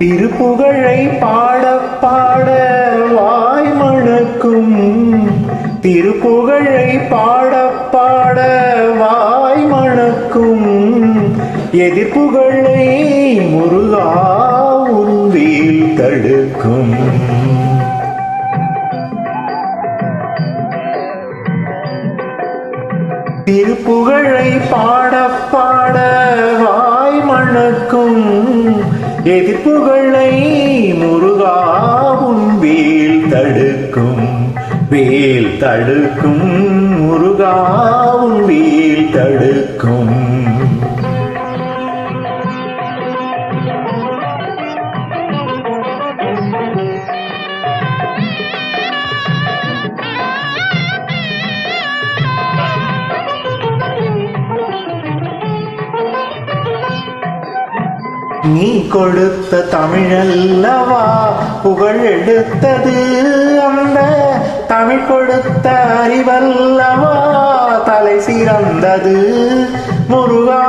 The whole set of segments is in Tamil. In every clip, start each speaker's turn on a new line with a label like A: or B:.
A: திருப்புகழை பாட பாட வாய் மணக்கும். திருப்புகழை பாட பாட வாய் மணக்கும். எதிர்ப்புகளை முருகா உன்வேல் தடுக்கும். திருப்புகழை பாட பாட வாய் மணக்கும். எதிர்ப்புகளை முருகா உன்வேல் தடுக்கும். வேல் தடுக்கும் முருகா உன்வேல் தடுக்கும். நீ கொடுத்த தமிழல்லவா புகழ் எடுத்தது. அந்த தமிழ் கொடுத்த அறிவல்லவா தலை சிறந்தது. முருகா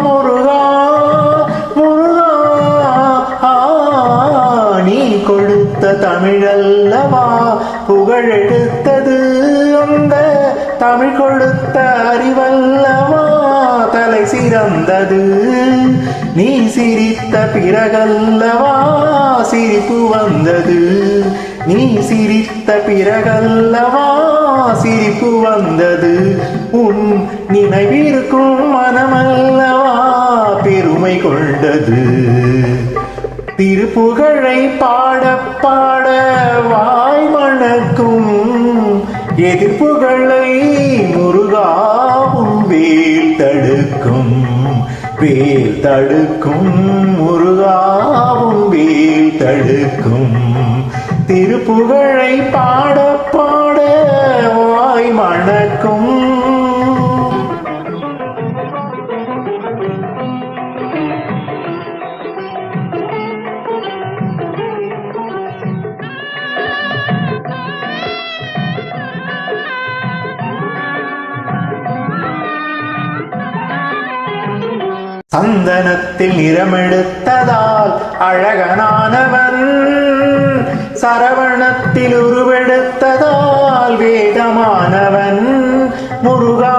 A: முருகா முருகா, நீ கொடுத்த தமிழல்லவா புகழ் எடுத்தது. அந்த தமிழ் கொடுத்த அறிவல்லவா தலை சிறந்தது. நீ சிரித்த பிறகல்லவா சிரிப்பு வந்தது. நீ சிரித்த பிறகல்லவா சிரிப்பு வந்தது. உன் நினைவிருக்கும் மனமல்லவா பெருமை கொண்டது. திருப்புகழை பாட பாட வாய் மணக்கும். எதிர்ப்புகளை முருகா உன்வேல் தடுக்கும். வேல் தடுக்கும் முருகா உன்வேல் தடுக்கும். திருப்புகழை பாட பாட வாய் மணக்கும். சந்தனத்தில் நிறமெடுத்ததால் அழகனானவன். சரவணத்தில் உருவெடுத்ததால் வேதமானவன். முருகா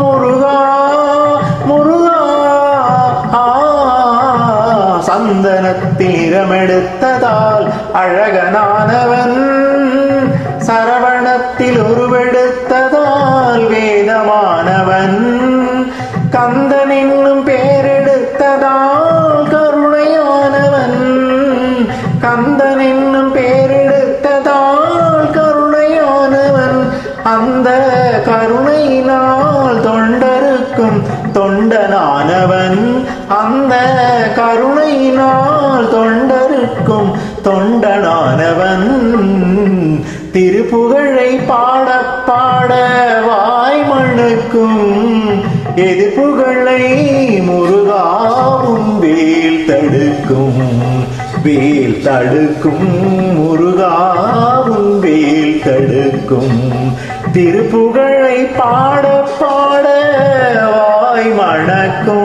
A: முருகா முருகா, சந்தனத்தில் நிறமெடுத்ததால் அழகனானவன். சரவணத்தில் உருவெடுத்ததால் வேதமானவன். கந்தன் என்னும் பேரெடுத்ததால் கருணையானவன். கந்தன் என்னும் பேரெடுத்ததால் கருணையானவன். அந்த கருணையினால் தொண்டருக்கும் தொண்டனானவன். அந்த கருணையினால் தொண்டருக்கும் தொண்டனானவன். திருப்புகழை பாட பாட வாய் மணக்கும். எதிர்ப்புகளை முருகா உன்வேல் தடுக்கும். வேல் தடுக்கும் முருகா உன்வேல் தடுக்கும். திருப்புகழை பாட பாட வாய் மணக்கும்.